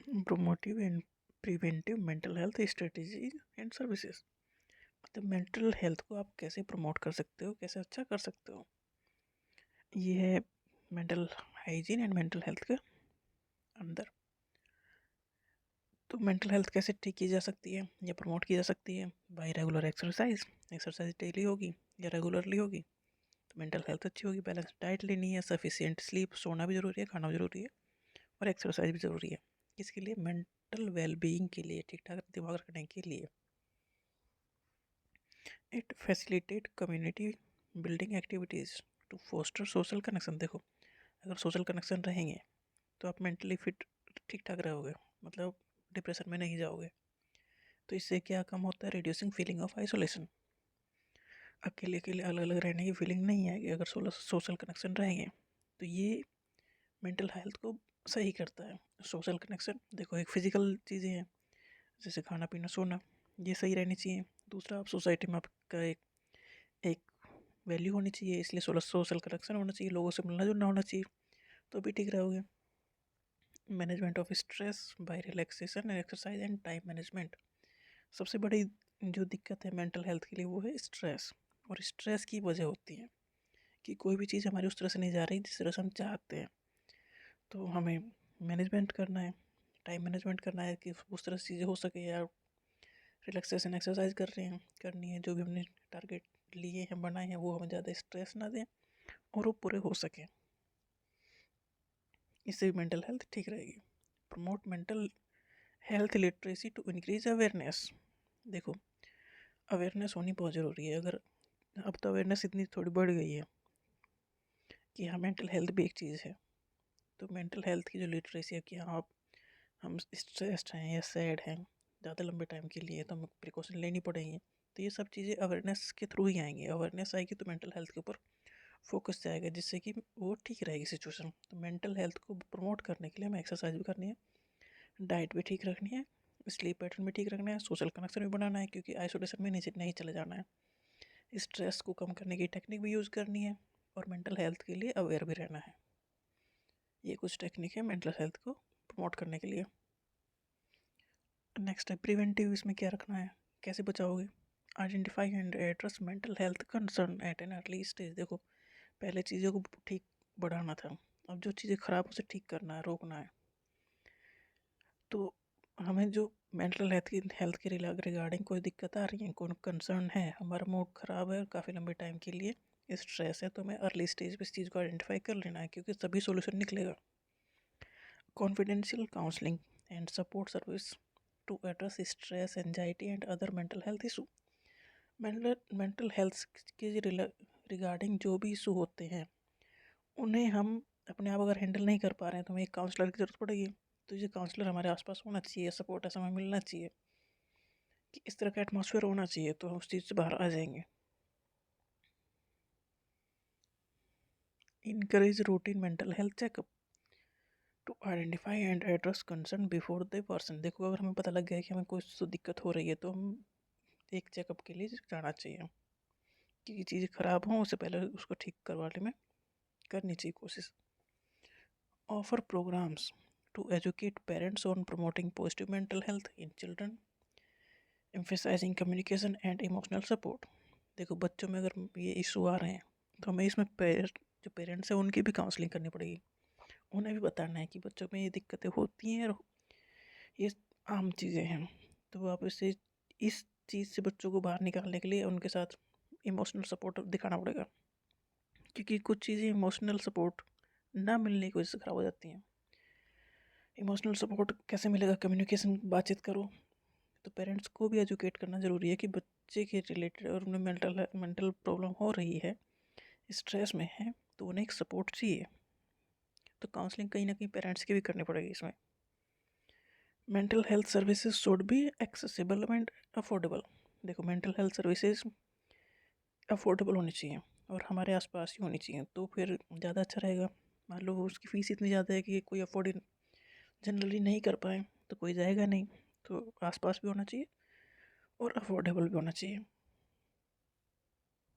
Promotive and preventive mental health strategy and services. मतलब mental health को आप कैसे प्रमोट कर सकते हो, कैसे अच्छा कर सकते हो, ये है mental hygiene and mental health के अंदर। तो मेंटल हेल्थ कैसे ठीक की जा सकती है या प्रमोट की जा सकती है? Bye regular exercise. Exercise daily होगी या रेगुलरली होगी तो मेंटल हेल्थ अच्छी होगी। बैलेंस डाइट लेनी है, सफिशिएंट स्लीप, सोना भी ज़रूरी है, खाना भी ज़रूरी है, और एक्सरसाइज भी ज़रूरी है। किसके लिए? मेंटल वेलबींग के लिए, ठीक ठाक दिमाग रखने के लिए। It facilitate community building activities to foster social connection. देखो, अगर सोशल कनेक्शन रहेंगे तो आप मेंटली फिट ठीक ठाक रहोगे, मतलब डिप्रेशन में नहीं जाओगे। तो इससे क्या कम होता है? Reducing feeling of isolation. अकेले अकेले अलग अलग रहने की फीलिंग नहीं आएगी अगर सोशल कनेक्शन रहेंगे। तो ये मेंटल हेल्थ को सही करता है। सोशल कनेक्शन देखो, एक फिजिकल चीज़ें हैं जैसे खाना पीना सोना, ये सही रहनी चाहिए। दूसरा, आप सोसाइटी में आपका एक वैल्यू होनी चाहिए, इसलिए सोशल कनेक्शन होना चाहिए, लोगों से मिलना जुलना होना चाहिए, तो भी ठीक रहोगे। Management of stress by relaxation and exercise and time management. सबसे बड़ी जो दिक्कत है मेंटल हेल्थ के लिए वो है स्ट्रेस। और स्ट्रेस की वजह होती है कि कोई भी चीज़ हमारी उस तरह से नहीं जा रही जिस तरह से हम चाहते हैं, तो हमें मैनेजमेंट करना है, टाइम मैनेजमेंट करना है कि उस तरह से चीज़ें हो सके। या रिलैक्सेशन एक्सरसाइज कर रहे हैं, करनी है, जो भी हमने टारगेट लिए हैं, बनाए हैं, वो हमें ज़्यादा स्ट्रेस ना दें और वो पूरे हो सकें। इससे भी मेंटल हेल्थ ठीक रहेगी। Promote mental health literacy to increase awareness. देखो, अवेयरनेस होनी बहुत ज़रूरी है। अगर अब तो अवेयरनेस इतनी थोड़ी बढ़ गई है कि हाँ मेंटल हेल्थ भी एक चीज़ है। तो मेंटल हेल्थ की जो लिटरेसी है कि हाँ हम स्ट्रेस्ड हैं या सैड हैं ज़्यादा लंबे टाइम के लिए, तो हमें प्रिकॉशन लेनी पड़ेंगी। तो ये सब चीज़ें अवेयरनेस के थ्रू ही आएंगी। अवेयरनेस आएगी तो मेंटल हेल्थ के ऊपर फोकस जाएगा, जिससे कि वो ठीक रहेगी सिचुएशन। तो मेंटल हेल्थ को प्रमोट करने के लिए हमें एक्सरसाइज भी करनी है, डाइट भी ठीक रखनी है, स्लीप पैटर्न भी ठीक रखना है, सोशल कनेक्शन भी बनाना है, क्योंकि आइसोलेशन में नहीं चले जाना है। स्ट्रेस को कम करने की टेक्निक भी यूज़ करनी है और मेंटल हेल्थ के लिए अवेयर भी रहना है। ये कुछ टेक्निक है मेंटल हेल्थ को प्रमोट करने के लिए। नेक्स्ट है प्रिवेंटिव। इसमें क्या रखना है, कैसे बचाओगे? Identify and address mental health concern at an early stage. देखो, पहले चीज़ों को ठीक बढ़ाना था, अब जो चीज़ें ख़राब उसे ठीक करना है, रोकना है। तो हमें जो मेंटल हेल्थ के रिगार्डिंग कोई दिक्कत आ रही है, कोई कंसर्न है, हमारा मूड ख़राब है काफ़ी लंबे टाइम के लिए, स्ट्रेस है, तो हमें अर्ली स्टेज पे इस चीज़ को आइडेंटिफाई कर लेना है, क्योंकि तभी सोल्यूशन निकलेगा। Confidential counselling and support service to address stress, anxiety and other mental health issue. Mental health के रिगार्डिंग जो भी इशू होते हैं उन्हें हम अपने आप अगर हैंडल नहीं कर पा रहे हैं तो हमें एक काउंसलर की ज़रूरत पड़ेगी। तो ये काउंसलर हमारे आसपास होना चाहिए, सपोर्ट ऐसा हमें मिलना चाहिए कि इस तरह का एटमॉस्फेयर होना चाहिए, तो हम उस चीज़ से बाहर आ जाएंगे। Encourage routine mental health checkup to identify and address concern before the person. देखो, अगर हमें पता लग गया कि हमें कोई तो दिक्कत हो रही है तो हम एक चेकअप के लिए जाना चाहिए, कि चीज़ें ख़राब हों उससे पहले उसको ठीक करवाने में करनी चाहिए कोशिश। Offer programs to educate parents on promoting positive mental health in children, emphasizing communication and emotional support. देखो, बच्चों में अगर ये इशू आ रहे हैं तो हमें इसमें जो पेरेंट्स हैं उनकी भी काउंसलिंग करनी पड़ेगी। उन्हें भी बताना है कि बच्चों में ये दिक्कतें होती हैं और ये आम चीज़ें हैं। तो आप इस चीज़ से बच्चों को बाहर निकालने के लिए उनके साथ इमोशनल सपोर्ट दिखाना पड़ेगा, क्योंकि कुछ चीज़ें इमोशनल सपोर्ट ना मिलने की वजह से ख़राब हो जाती हैं। इमोशनल सपोर्ट कैसे मिलेगा? कम्युनिकेशन, बातचीत करो। तो पेरेंट्स को भी एजुकेट करना ज़रूरी है कि बच्चे के रिलेटेड और उन्हें मेंटल प्रॉब्लम हो रही है, स्ट्रेस में है, तो उन्हें एक सपोर्ट चाहिए। तो काउंसलिंग कहीं ना कहीं पेरेंट्स की भी करनी पड़ेगी इसमें। Mental health services should be accessible and affordable. देखो, मेंटल हेल्थ सर्विसेज अफोर्डेबल होनी चाहिए और हमारे आसपास ही होनी चाहिए, तो फिर ज़्यादा अच्छा रहेगा। मान लो उसकी फ़ीस इतनी ज़्यादा है कि कोई अफोर्ड जनरली नहीं कर पाए तो कोई जाएगा नहीं। तो आसपास भी होना चाहिए और अफोर्डेबल भी होना चाहिए।